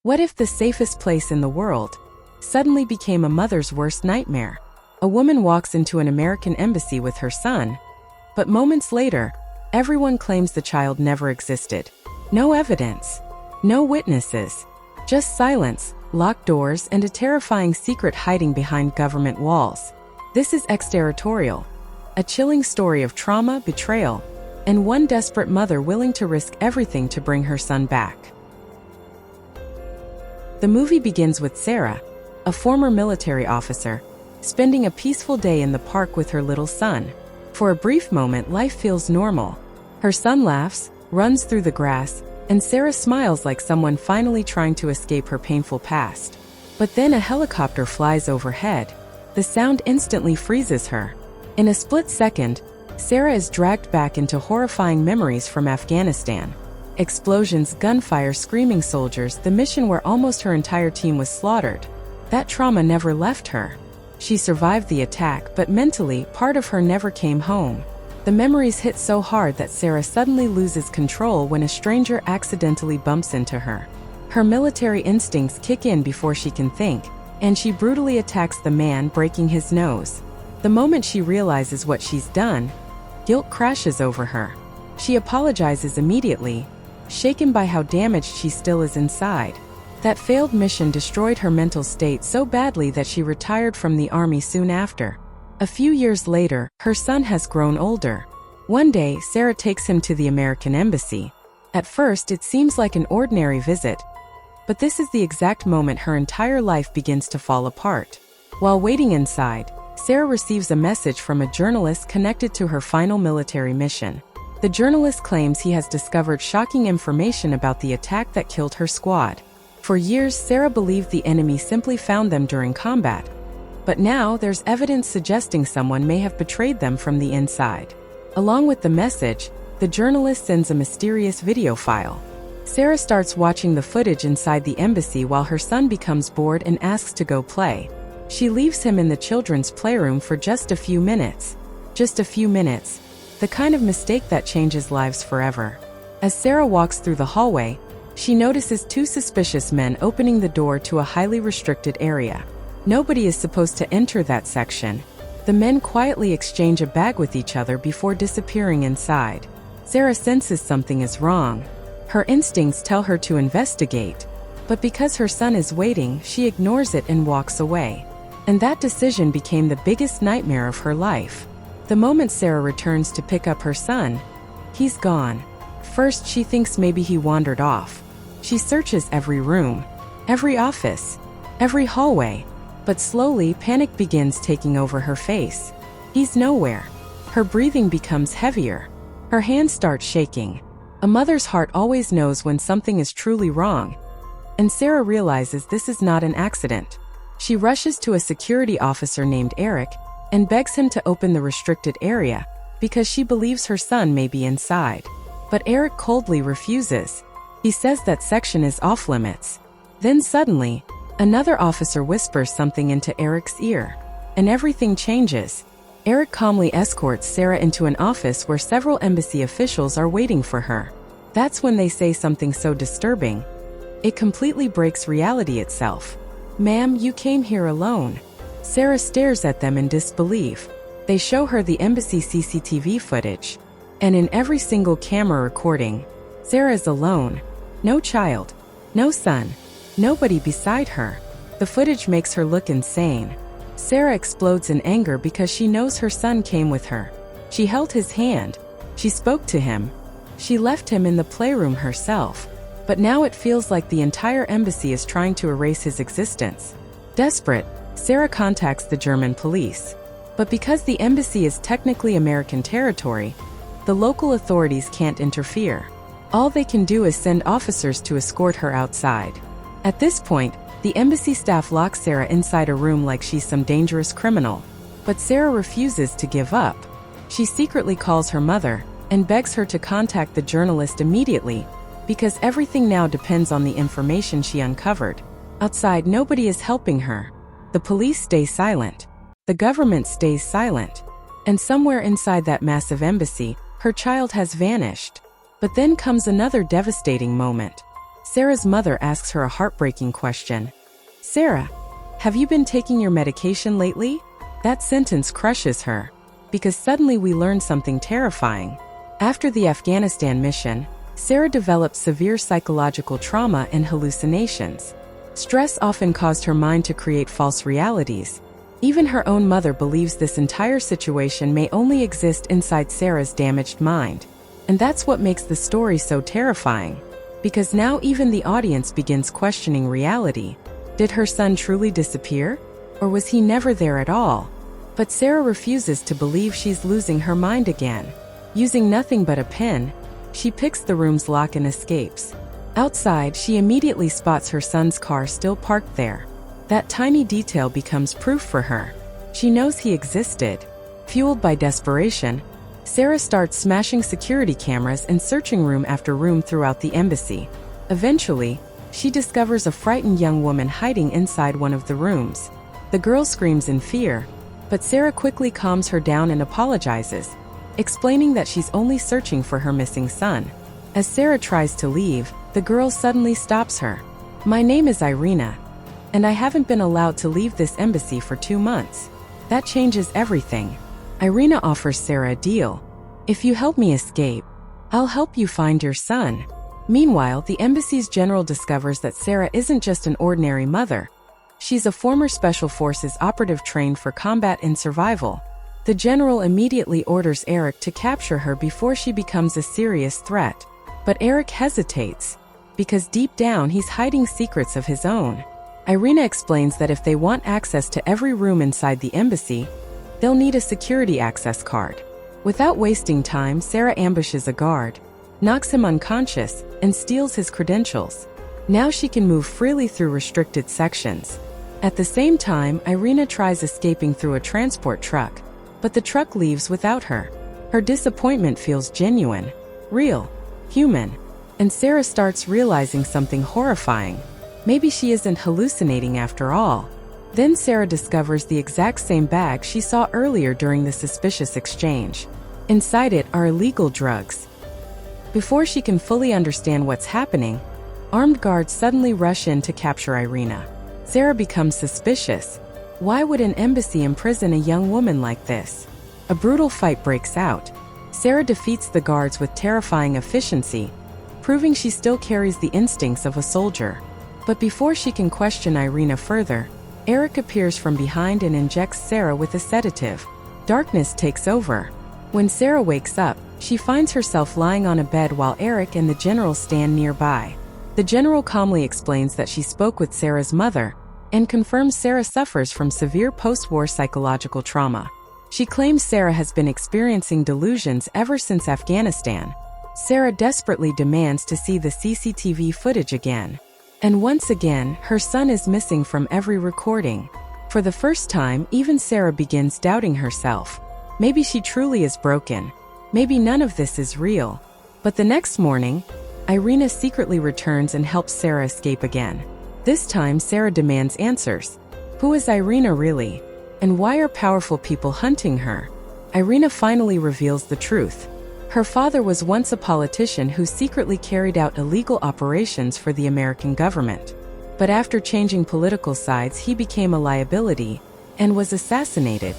What if the safest place in the world suddenly became a mother's worst nightmare? A woman walks into an American embassy with her son, but moments later, everyone claims the child never existed. No evidence, no witnesses, just silence, locked doors, and a terrifying secret hiding behind government walls. This is Exterritorial, a chilling story of trauma, betrayal, and one desperate mother willing to risk everything to bring her son back. The movie begins with Sarah, a former military officer, spending a peaceful day in the park with her little son. For a brief moment, life feels normal. Her son laughs, runs through the grass, and Sarah smiles like someone finally trying to escape her painful past. But then a helicopter flies overhead. The sound instantly freezes her. In a split second, Sarah is dragged back into horrifying memories from Afghanistan. Explosions, gunfire, screaming soldiers, the mission where almost her entire team was slaughtered. That trauma never left her. She survived the attack, but mentally, part of her never came home. The memories hit so hard that Sarah suddenly loses control when a stranger accidentally bumps into her. Her military instincts kick in before she can think, and she brutally attacks the man, breaking his nose. The moment she realizes what she's done, guilt crashes over her. She apologizes immediately, shaken by how damaged she still is inside. That failed mission destroyed her mental state so badly that she retired from the army soon after. A few years later, her son has grown older. One day, Sarah takes him to the American embassy. At first, it seems like an ordinary visit, but this is the exact moment her entire life begins to fall apart. While waiting inside, Sarah receives a message from a journalist connected to her final military mission. The journalist claims he has discovered shocking information about the attack that killed her squad. For years, Sarah believed the enemy simply found them during combat. But now, there's evidence suggesting someone may have betrayed them from the inside. Along with the message, the journalist sends a mysterious video file. Sarah starts watching the footage inside the embassy while her son becomes bored and asks to go play. She leaves him in the children's playroom for just a few minutes. Just a few minutes. The kind of mistake that changes lives forever. As Sarah walks through the hallway, she notices two suspicious men opening the door to a highly restricted area. Nobody is supposed to enter that section. The men quietly exchange a bag with each other before disappearing inside. Sarah senses something is wrong. Her instincts tell her to investigate, but because her son is waiting, she ignores it and walks away. And that decision became the biggest nightmare of her life. The moment Sarah returns to pick up her son, he's gone. First, she thinks maybe he wandered off. She searches every room, every office, every hallway, but slowly panic begins taking over her face. He's nowhere. Her breathing becomes heavier. Her hands start shaking. A mother's heart always knows when something is truly wrong, and Sarah realizes this is not an accident. She rushes to a security officer named Eric and begs him to open the restricted area because she believes her son may be inside. But Eric coldly refuses. He says that section is off limits. Then suddenly, another officer whispers something into Eric's ear, and everything changes. Eric calmly escorts Sarah into an office where several embassy officials are waiting for her. That's when they say something so disturbing. It completely breaks reality itself. "Ma'am, you came here alone." Sarah stares at them in disbelief. They show her the embassy CCTV footage. And in every single camera recording, Sarah is alone. No child, no son, nobody beside her. The footage makes her look insane. Sarah explodes in anger because she knows her son came with her. She held his hand. She spoke to him. She left him in the playroom herself. But now it feels like the entire embassy is trying to erase his existence. Desperate, Sarah contacts the German police. But because the embassy is technically American territory, the local authorities can't interfere. All they can do is send officers to escort her outside. At this point, the embassy staff locks Sarah inside a room like she's some dangerous criminal. But Sarah refuses to give up. She secretly calls her mother and begs her to contact the journalist immediately because everything now depends on the information she uncovered. Outside, nobody is helping her. The police stay silent. The government stays silent. And somewhere inside that massive embassy, her child has vanished. But then comes another devastating moment. Sarah's mother asks her a heartbreaking question. "Sarah, have you been taking your medication lately?" That sentence crushes her, because suddenly we learn something terrifying. After the Afghanistan mission, Sarah developed severe psychological trauma and hallucinations. Stress often caused her mind to create false realities. Even her own mother believes this entire situation may only exist inside Sarah's damaged mind. And that's what makes the story so terrifying. Because now even the audience begins questioning reality. Did her son truly disappear? Or was he never there at all? But Sarah refuses to believe she's losing her mind again. Using nothing but a pen, she picks the room's lock and escapes. Outside, she immediately spots her son's car still parked there. That tiny detail becomes proof for her. She knows he existed. Fueled by desperation, Sarah starts smashing security cameras and searching room after room throughout the embassy. Eventually, she discovers a frightened young woman hiding inside one of the rooms. The girl screams in fear, but Sarah quickly calms her down and apologizes, explaining that she's only searching for her missing son. As Sarah tries to leave, the girl suddenly stops her. "My name is Irina, and I haven't been allowed to leave this embassy for 2 months." That changes everything. Irina offers Sarah a deal. "If you help me escape, I'll help you find your son." Meanwhile, the embassy's general discovers that Sarah isn't just an ordinary mother. She's a former Special Forces operative trained for combat and survival. The general immediately orders Eric to capture her before she becomes a serious threat. But Eric hesitates, because deep down he's hiding secrets of his own. Irina explains that if they want access to every room inside the embassy, they'll need a security access card. Without wasting time, Sarah ambushes a guard, knocks him unconscious, and steals his credentials. Now she can move freely through restricted sections. At the same time, Irina tries escaping through a transport truck, but the truck leaves without her. Her disappointment feels genuine, real, human, and Sarah starts realizing something horrifying. Maybe she isn't hallucinating after all. Then Sarah discovers the exact same bag she saw earlier during the suspicious exchange. Inside it are illegal drugs. Before she can fully understand what's happening, armed guards suddenly rush in to capture Irina. Sarah becomes suspicious. Why would an embassy imprison a young woman like this? A brutal fight breaks out. Sarah defeats the guards with terrifying efficiency, proving she still carries the instincts of a soldier. But before she can question Irina further, Eric appears from behind and injects Sarah with a sedative. Darkness takes over. When Sarah wakes up, she finds herself lying on a bed while Eric and the general stand nearby. The general calmly explains that she spoke with Sarah's mother and confirms Sarah suffers from severe post-war psychological trauma. She claims Sarah has been experiencing delusions ever since Afghanistan. Sarah desperately demands to see the CCTV footage again. And once again, her son is missing from every recording. For the first time, even Sarah begins doubting herself. Maybe she truly is broken. Maybe none of this is real. But the next morning, Irina secretly returns and helps Sarah escape again. This time, Sarah demands answers. Who is Irina really? And why are powerful people hunting her? Irina finally reveals the truth. Her father was once a politician who secretly carried out illegal operations for the American government. But after changing political sides, he became a liability and was assassinated.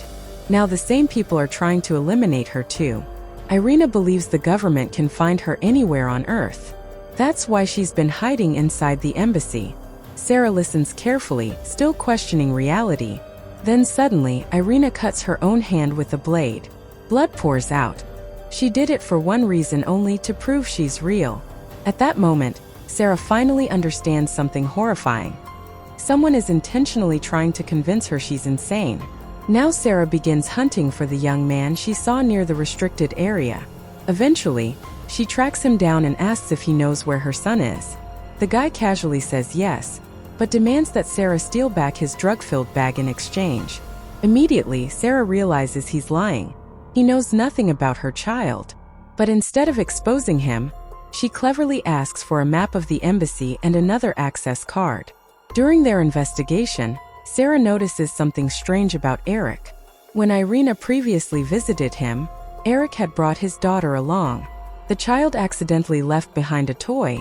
Now the same people are trying to eliminate her too. Irina believes the government can find her anywhere on Earth. That's why she's been hiding inside the embassy. Sarah listens carefully, still questioning reality. Then suddenly, Irina cuts her own hand with a blade. Blood pours out. She did it for one reason only, to prove she's real. At that moment, Sarah finally understands something horrifying. Someone is intentionally trying to convince her she's insane. Now Sarah begins hunting for the young man she saw near the restricted area. Eventually, she tracks him down and asks if he knows where her son is. The guy casually says yes, but demands that Sarah steal back his drug-filled bag in exchange. Immediately, Sarah realizes he's lying. He knows nothing about her child. But instead of exposing him, she cleverly asks for a map of the embassy and another access card. During their investigation, Sarah notices something strange about Eric. When Irina previously visited him, Eric had brought his daughter along. The child accidentally left behind a toy,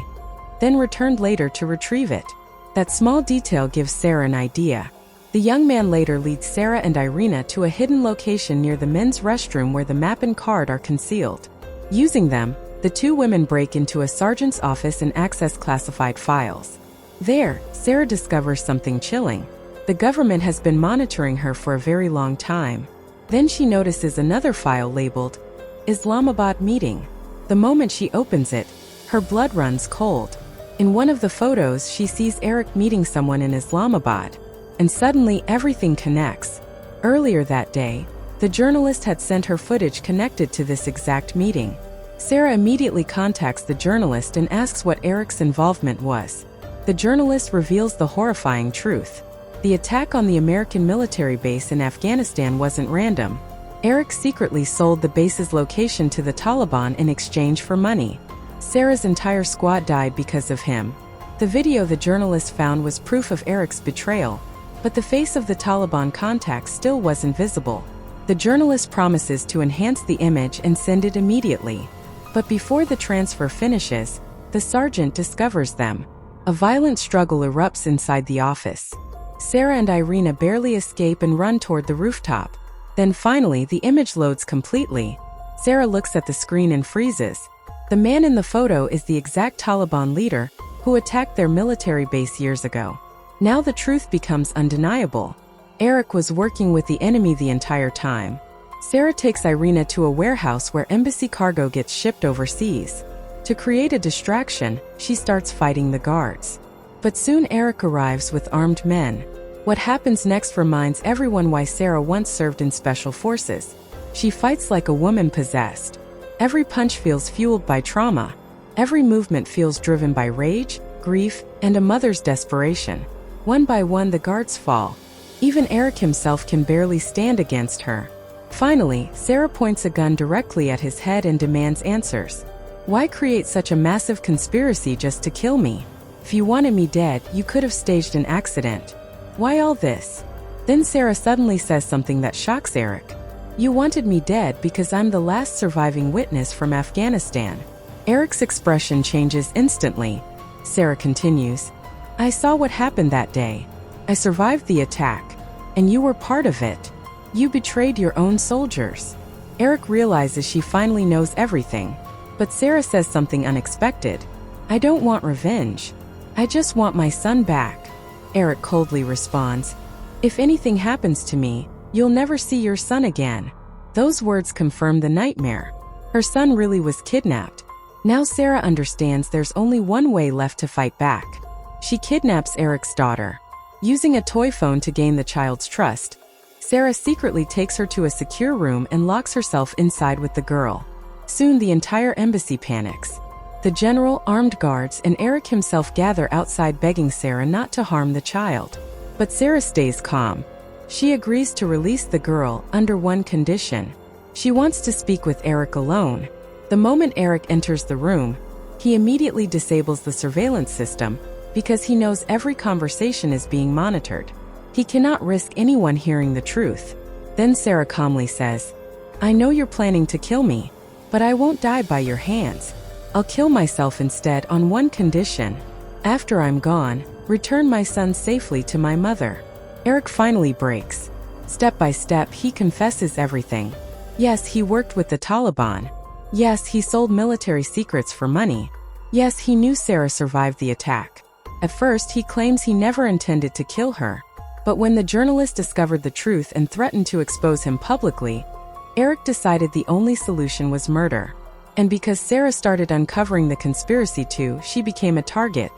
then returned later to retrieve it. That small detail gives Sarah an idea. The young man later leads Sarah and Irina to a hidden location near the men's restroom where the map and card are concealed. Using them, the two women break into a sergeant's office and access classified files. There, Sarah discovers something chilling. The government has been monitoring her for a very long time. Then she notices another file labeled Islamabad Meeting. The moment she opens it, her blood runs cold. In one of the photos, she sees Eric meeting someone in Islamabad. And suddenly everything connects. Earlier that day, the journalist had sent her footage connected to this exact meeting. Sarah immediately contacts the journalist and asks what Eric's involvement was. The journalist reveals the horrifying truth. The attack on the American military base in Afghanistan wasn't random. Eric secretly sold the base's location to the Taliban in exchange for money. Sarah's entire squad died because of him. The video the journalist found was proof of Eric's betrayal. But the face of the Taliban contact still wasn't visible. The journalist promises to enhance the image and send it immediately. But before the transfer finishes, the sergeant discovers them. A violent struggle erupts inside the office. Sarah and Irina barely escape and run toward the rooftop. Then finally, the image loads completely. Sarah looks at the screen and freezes. The man in the photo is the exact Taliban leader who attacked their military base years ago. Now the truth becomes undeniable. Eric was working with the enemy the entire time. Sarah takes Irina to a warehouse where embassy cargo gets shipped overseas. To create a distraction, she starts fighting the guards. But soon Eric arrives with armed men. What happens next reminds everyone why Sarah once served in special forces. She fights like a woman possessed. Every punch feels fueled by trauma. Every movement feels driven by rage, grief, and a mother's desperation. One by one, the guards fall. Even Eric himself can barely stand against her. Finally, Sarah points a gun directly at his head and demands answers. Why create such a massive conspiracy just to kill me? If you wanted me dead, you could have staged an accident. Why all this? Then Sarah suddenly says something that shocks Eric. You wanted me dead because I'm the last surviving witness from Afghanistan. Eric's expression changes instantly. Sarah continues, I saw what happened that day. I survived the attack. And you were part of it. You betrayed your own soldiers. Eric realizes she finally knows everything. But Sarah says something unexpected. I don't want revenge. I just want my son back. Eric coldly responds, If anything happens to me, you'll never see your son again. Those words confirm the nightmare. Her son really was kidnapped. Now Sarah understands there's only one way left to fight back. She kidnaps Eric's daughter. Using a toy phone to gain the child's trust, Sarah secretly takes her to a secure room and locks herself inside with the girl. Soon the entire embassy panics. The general, armed guards, and Eric himself gather outside begging Sarah not to harm the child. But Sarah stays calm. She agrees to release the girl under one condition. She wants to speak with Eric alone. The moment Eric enters the room, he immediately disables the surveillance system because he knows every conversation is being monitored. He cannot risk anyone hearing the truth. Then Sarah calmly says, I know you're planning to kill me, but I won't die by your hands. I'll kill myself instead on one condition. After I'm gone, return my son safely to my mother. Eric finally breaks. Step by step, he confesses everything. Yes, he worked with the Taliban. Yes, he sold military secrets for money. Yes, he knew Sarah survived the attack. At first, he claims he never intended to kill her. But when the journalist discovered the truth and threatened to expose him publicly, Eric decided the only solution was murder. And because Sarah started uncovering the conspiracy too, she became a target.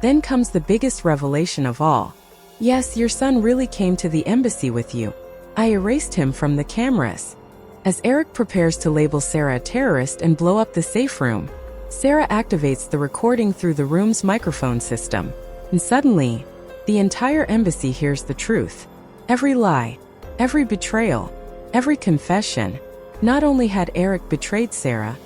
Then comes the biggest revelation of all. Yes, your son really came to the embassy with you. I erased him from the cameras. As Eric prepares to label Sarah a terrorist and blow up the safe room, Sarah activates the recording through the room's microphone system. And suddenly, the entire embassy hears the truth. Every lie, every betrayal, every confession. Not only had Eric betrayed Sarah,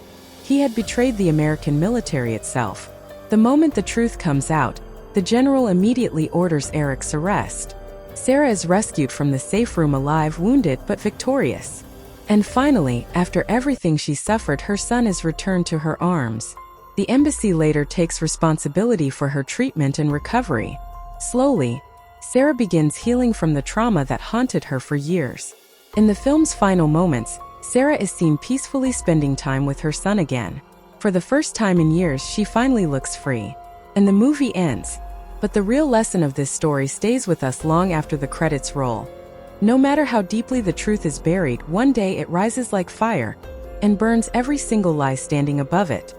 he had betrayed the American military itself. The moment the truth comes out, the general immediately orders Eric's arrest. Sarah is rescued from the safe room alive, wounded but victorious. And finally, after everything she suffered, her son is returned to her arms. The embassy later takes responsibility for her treatment and recovery. Slowly, Sarah begins healing from the trauma that haunted her for years. In the film's final moments, Sarah is seen peacefully spending time with her son again. For the first time in years, she finally looks free. And the movie ends. But the real lesson of this story stays with us long after the credits roll. No matter how deeply the truth is buried, one day it rises like fire and burns every single lie standing above it.